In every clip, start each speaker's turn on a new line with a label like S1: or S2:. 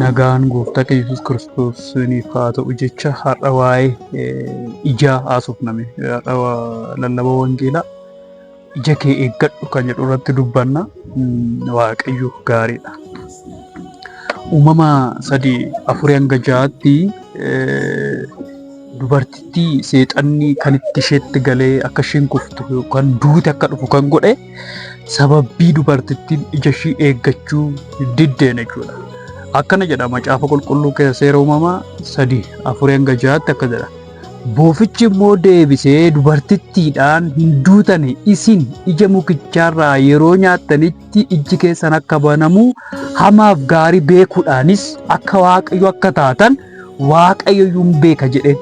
S1: Nagaan gooftaa keenya Yesuus Kiristoosiif haa ta'u jecha har'a waa'ee ijaa haasofname. Har'a lallabaa wangeelaa ija kee eeggadhu kan jedhu irratti dubbanna. Waaqayyo gaariidha. Uumama 3-4-6tti dubartittii seexanni kan itti isheetti galee akka isheen kuftu yookaan duute akka dhufu kan godhe sababii dubartittiin ija ishii eeggachuu diddeen jechuudha. Akkana jedha macaafa qulqulluu keessa seera uumamaa 3-4-6tti akka jedha. Boofichi immoo deebisee dubartittiidhaan hin duutane isin ija mukicharraa yeroo nyaattanitti iji keessan akka banamu hamaaf gaarii beekuudhaanis akka waaqayyo akka taatan waaqayyo yuun beeka jedhe.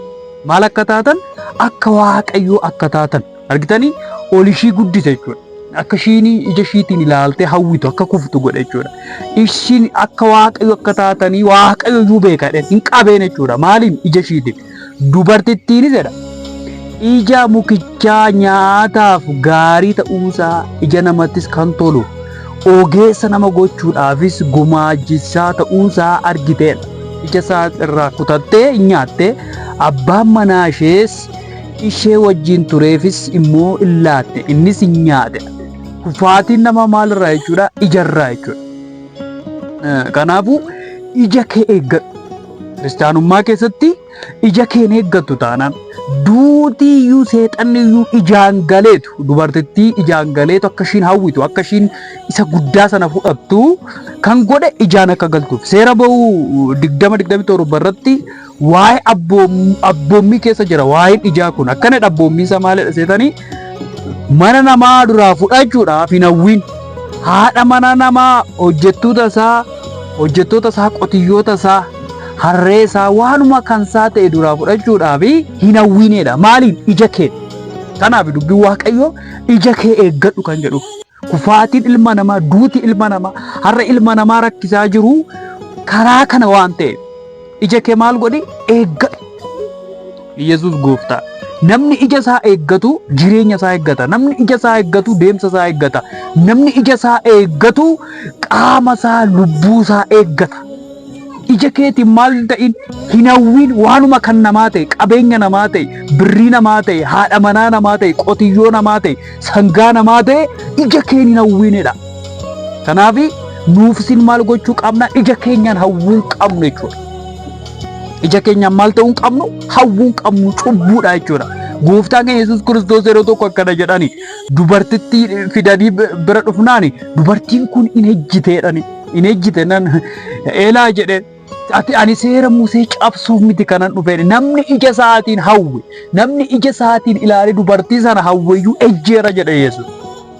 S1: Maal akka taatan? Akka waaqayyo akka taatan. Argitanii ol ishii guddise jechuudha. Akka ishiin ija ishiitiin ilaaltee hawwitu akka kuftu godhe jechuudha. Ishiin akka waaqayyo akka taatanii waaqayyo iyyuu beeka hin qabeen jechuudha. Maaliin ija ishiitiin? Dubartittiinis jedha. Ija mukichaa nyaataaf gaarii ta'uusaa ija namattis kan tolu ogeessa nama gochuudhaafis gumaachisaa ta'uusaa argiteedha. Ija isaa irraa kutattee nyaattee abbaan manaa ishees ishee wajjin tureefis immoo illaatte innis nyaate. Kufaatiin nama maalirraa jechuudha? Ijarraa jechuudha. Kanaafuu ija kee eeggadhu. Kiristaanummaa keessatti ija kee eeggattu taanaan duutii iyyuu seexanni iyyuu ijaan galeetu dubartittii ijaan galeetu akka ishiin hawwitu akka ishiin isa guddaa sana fudhattu kan godhe ijaan akka galtuuf. Seera ba'uu 20-27 irratti waa'ee abboommii keessa jira. Waa'een ijaa kun akkana abboommiin isaa maalidha seetanii? Mana namaa duraa fudhachuudhaaf hin hawwiin. Haadha mana namaa hojjettoota isaa qotiyyoota isaa harree isaa waanuma kan isaa ta'e duraa fudhachuudhaaf hin hawwiinedha. Maaliin? Ija kee. Kanaaf dubbiin waaqayyoo ija kee eeggadhu kan jedhu. Kufaatiin ilma namaa, duuti ilma namaa, har'a ilma namaa rakkisaa jiru karaa kana waan ta'eef ija kee maal godhi? Eeggadhu. Yesuus gooftaa. Namni ija isaa eeggatu jireenya isaa eeggata. Namni ija isaa eeggatu deemsa isaa eeggata. Namni ija isaa eeggatu qaama isaa, lubbuu isaa eeggata. Ija keetiin maal ta'in hin hawwiin waanuma kan namaa ta'e, qabeenya namaa ta'e, birrii namaa ta'e, haadha manaa namaa ta'e, qotiyyoo namaa ta'e, sangaa namaa ta'e ija keen hin hawwiinedha. Kanaaf nuufsin maal gochuu qabna? Ija keenyaan hawwuu qabnu jechuudha. Ija keenyaan maal ta'uu qabnu? Hawwuu qabnu cubbuudha jechuudha. Gooftaan keenya Yesuus Kiristoos yeroo tokko akkana jedhani dubartittii fidanii bira dhufnaani dubartiin kun hin ejjiteedhani. Hin ejjite nan eelaa jedhe ani seera Musee cabsuuf miti kanan dhufeen. Namni ija isaatiin hawwe, namni ija isaatiin ilaalee dubartii sana hawweyyuu ejjeera jedhe Yesuus.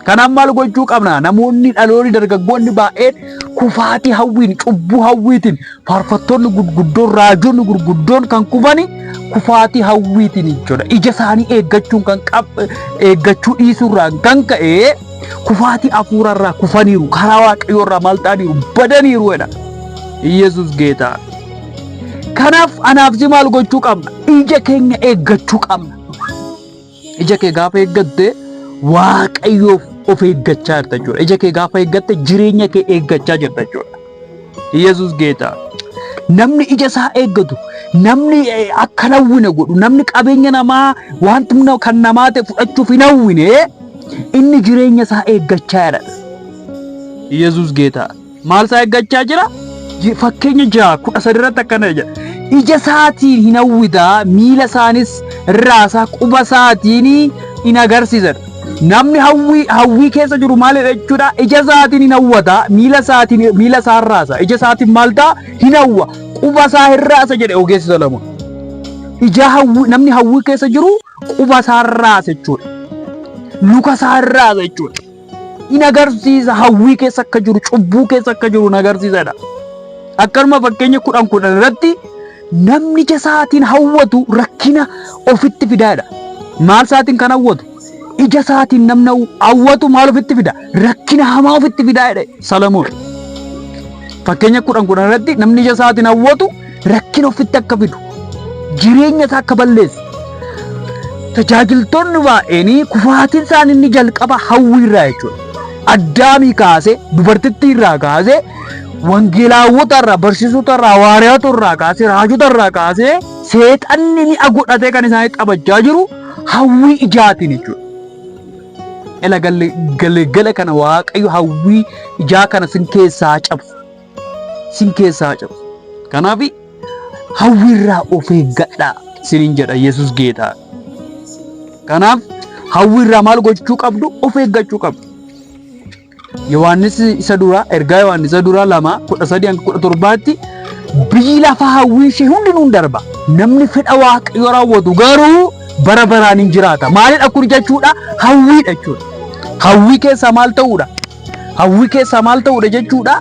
S1: Kanaaf maal gochuu qabna? Namoonni dhaloonni dargaggoonni baay'een kufaatii hawwiin, cubbuu hawwiitiin, faarfattoonni gurguddoon, raajonni gurguddoon kan kufani kufaatii hawwiitiin jechuudha. Ija isaanii eeggachuu dhiisuurraan kan ka'e kufaatii hafuurarraa kufaniiru, karaa waaqayyoorraa maal ta'aniiru? Badaniiru jedha. Yesuus geetaa. Kanaaf anaaf si maal gochuu qabna? Ija keenya eeggachuu qabna. Ija kee gaafa eeggatte waaqayyoof of eeggachaa jirta jechuudha. Ija kee gaafa eeggatte jireenya kee eeggachaa jirta jechuudha. Yesuus geetaa. Namni ija isaa eeggatu, namni akka hin hawwine godhu, namni qabeenya namaa wanta kan namaa ta'e fudhachuuf hin hawwine inni jireenya isaa eeggachaa jira. Yesuus geetaa. Maal isaa eeggachaa jira? Fakkeenya 6:13 irratti akkana jedha. Ija isaatiin hin hawwitaa, miila isaanis irraasaa quba isaatiin hin agarsiisan. Namni hawwii keessa jiru maalidha jechuudha? Ija isaatiin hin hawwata, miila isaa irraasa. Ija isaatiin maal ta'a? Hin hawwa. Quba isaa irraasa jedhe ogeessi Solomoon. Namni hawwii keessa jiru quba isaa irraasa jechuudha. Luka isaa irraasa jechuudha. In agarsiisa hawwii keessa akka jiru, cubbuu keessa akka jiru in agarsiisadha. Akkanuma fakkeenya 10 irratti namni ija isaatiin hawwatu rakkina ofitti fidaadha. Maal isaatiin kan hawwatu? Ija isaatiin namni hawwatu maal ofitti fida? Rakkina hamaa ofitti fidaadha Solomoon. Fakkeenya 10 irratti namni ija isaatiin hawwatu rakkina ofitti akka fidu, jireenya isaa akka balleessu. Tajaajiltoonni baay'een kufaatiin isaanii inni jalqaba hawwiirraa jechuudha. Addaamii kaasee dubartittii irraa kaasee wangeelaawwotarraa barsiisotarraa hawaariyaatorraa kaasee raajotarraa kaasee seexanni ni agodhatee kan isaanii taphachaa jiru hawwii ijaatiin jechuudha. Ela galgala kana Waaqayyo hawwii ijaa kana sin keessaa cabsu. Sin keessaa cabsu. Kanaaf hawwiirraa of eeggadhaa sinin jedha Yesuus Geetaa. Kanaaf hawwiirraa maal gochuu qabdu? Of eeggachuu qabdu. Yohaannis isa dura ergaa Yohaannis isa dura 2:13-17 biyyi lafaa hawwii ishee hundinuu darba. Namni fedha Waaqayyoo raawwatu garuu bara baraan hin jiraata. Maalidha kun jechuudha? Hawwiidha jechuudha. Hawwii keessa maal ta'uudha? Hawwii keessa maal ta'uudha jechuudha?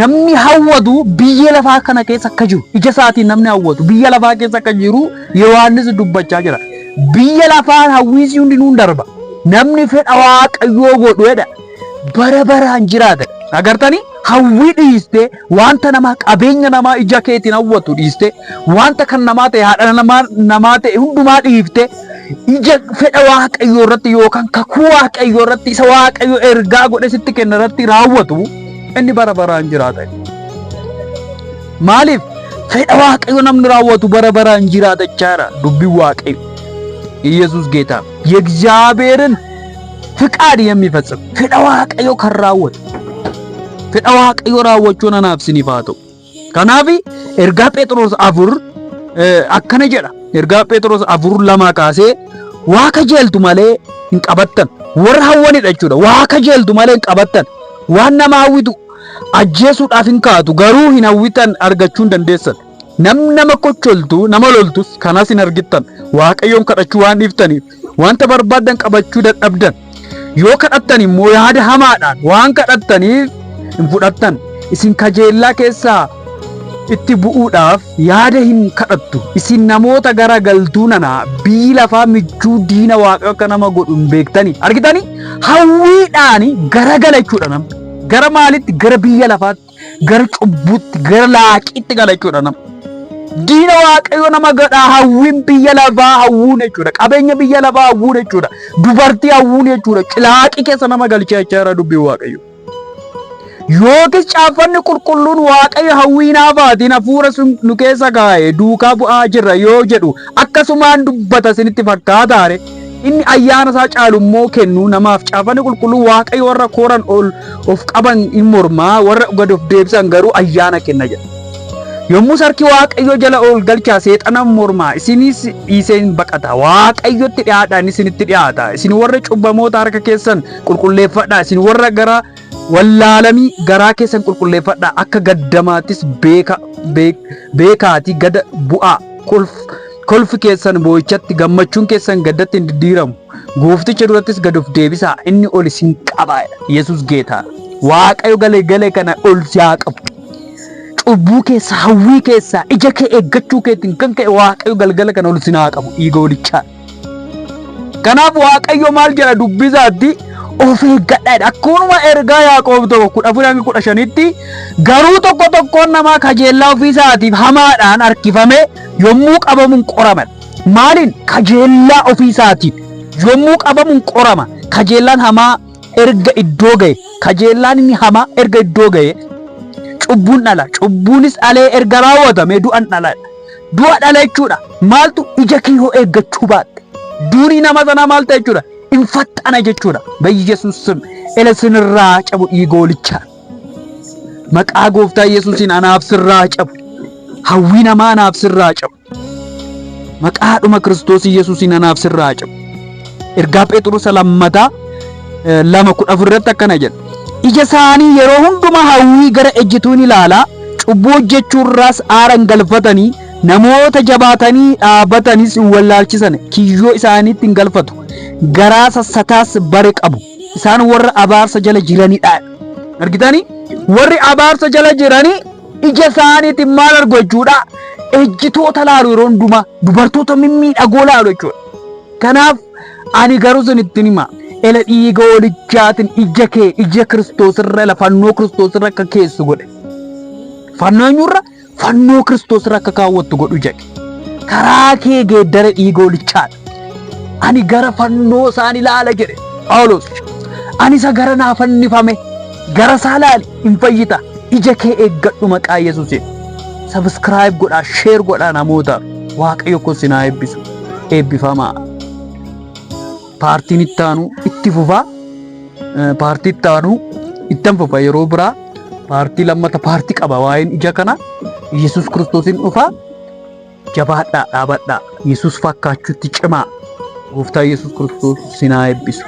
S1: Namni hawwatu biyya lafaa kana keessa akka jiru ija isaatiin namni hawwatu biyya lafaa keessa akka jiru Yohaannis dubbachaa jira. Biyya lafaa hawwiin hundinuu darba. Namni fedha Waaqayyoo godhuudha. Bara baraan jiraata. Agartanii hawwii dhiiste wanta namaa qabeenya namaa ija keetiin hawwatu dhiiste wanta kan namaa ta'e haadha namaa ta'e hundumaa dhiifte ija fedha Waaqayyoo irratti yookaan kakuu Waaqayyoo irratti isa Waaqayyoo ergaa godhe sitti kenna irratti raawwatu inni bara baraan jiraata. Maaliif fedha Waaqayyoo namni raawwatu bara baraan jiraata jechaadha dubbii Waaqayyoo. ኢየሱስ ጌታ የእግዚአብሔርን ፍቃድ የሚፈጽም ፍዳ waaqayyo kan raawwatu fedha waaqayyo raawwachuun anaaf siniif haa ta'u. Kanaaf ergaa Phexros 4 akkana jedha. Ergaa Phexros 4:2 kaasee waa kajeeltu malee hin qabattan warra hawwanidha jechuudha. Waa kajeeltu malee hin qabattan waan nama hawwitu ajjeesuudhaaf hin kaatu garuu hin hawwitan argachuu hin dandeessan. Nama kocholtu nama loltus kanas hin argittan waaqayyoon kadhachuu waan dhiiftaniif wanta barbaadan qabachuu dadhabdan yoo kadhattan immoo yaada hamaadhaan waan kadhattaniif hin fudhattan. Isin kajeellaa keessaa itti bu'uudhaaf yaada hin kadhattu. Isin namoota garagaltuu nana biyyi lafaa michuu diina waaqayyo akka nama godhu hin beektanii argitanii hawwiidhaan garagala jechuudha. Nama gara maalitti? Gara biyya lafaatti, gara cubbuutti, gara laaqiitti gala jechuudha. Nama diina waaqayyo nama godha hawwiin biyya lafaa hawwuun jechuudha. Qabeenya biyya lafaa hawwuun jechuudha. Dubartii hawwuun jechuudha. Laaqii keessa nama galchaa jira dubbii waaqayyo. Yookiis caafanni qulqulluun waaqayyo hawwii naafaatiin hafuura nu keessa kaa'e duukaa bu'aa jirra yoo jedhu akkasumaan dubbata isinitti fakkaataare inni ayyaana isaa caalu immoo kennu namaaf. Caafanni qulqulluun waaqayyo warra kooran of qaban in mormaa warra gad of deebisan garuu ayyaana kenna jedha. Yommuu harki waaqayyo jala ol galchaa seexana mormaa isinis dhiiseen baqata. Waaqayyotti dhiyaadhaan isinitti dhiyaata. Isin warra cubbamoota harka keessan qulqulleeffadhaa. Isin warra gara wallaalamii garaa keessan qulqulleeffadhaa. Akka gaddamaattis beekaatii gada bu'aa. Kolfi keessan boo'ichatti gammachuun keessan gaddatti hin diddiiramu. Goofticha durattis gad of deebisaa inni ol isin qaba. Yesuus Geetaa. Waaqayyo galee kana ol siyaa qabu. Cubbuu keessa hawwii keessa ija kee eeggachuu keetiin kan ka'e waaqayyo galgala kana ol sinaa qabu dhiiga olichaa. Kanaaf waaqayyo maal jedha dubbisaatti of eeggadhaa. Akkuma ergaa Yaaqoob 14:15tti garuu tokkoon namaa kajeellaa ofii isaatiif hamaadhaan harkifame yommuu qabamuun qoraman. Maaliin? Kajeellaa ofii isaatiin yommuu qabamuun qorama. Kajeellaan hamaa erga iddoo ga'e, kajeellaan inni hamaa erga iddoo ga'e cubbuun dhala. Cubbuunis dhalee erga raawwatame du'an dhala. Du'a dhala jechuudha. Maaltu? Ija kee yoo eeggachuu baatte durii nama sana maal ta'e jechuudha? Infaxxana jechuudha. Yesuus ela sinirraa cabu dhiiga olichaa. Maqaa gooftaa Yesuusiin anaaf sirraa cabu. Hawwii namaa anaaf sirraa cabu. Maqaadhuma Kiristoos Yesuusiin anaaf sirraa cabu. Ergaa Phexros 2:14 irratti akkana jedha. Ija isaanii yeroo hundumaa hawwii gara ejjituun ilaalaa cubbuu hojjechuurraas aaran galfatanii namoota jabaatanii dhaabatanis wallaalchisan kiyyoo isaaniitti hin galfatu. Garaa sassataas bare qabu. Isaan warra abaarsa jala jiranidha. Argitanii? Warri abaarsa jala jiranii ija isaaniitiin maal argu jechuudha? Ejjitoota laalu yeroo hundumaa dubartoota mimmiidhagoo laalu jechuudha. Kanaaf ani garuu isinitti hima. Ela dhiiga olichaatiin ija kee ija Kiristoos irra fannoo Kiristoos irra akka keessu godhe. Fannoo eenyurra? Fannoo Kiristoos irra akka kaawwattu godhu jedhe. Karaa kee geeddara dhiiga olichaadha. Ani gara fannoo isaan ilaala jedhe Phaawulos. Ani isa gara naa fannifame gara isaa ilaali hin fayyita. ija kee eeggadhu maqaa Yesuusiin. Subscribe godhaa, share godhaa namoota. Waaqayyo kun sinaa eebbisu. Eebbifamaa. Paartiin itti aanu itti fufaa. Paartii itti aanu ittan fufa yeroo biraa. Paartii lammata paartii qaba waa'een ija kana. Yesuus Kiristoosiin dhufaa. Jabaadhaa dhaabadhaa. Yesuus fakkaachuutti cimaa. Gooftaa Yesuus Kiristoos sinaa eebbisu.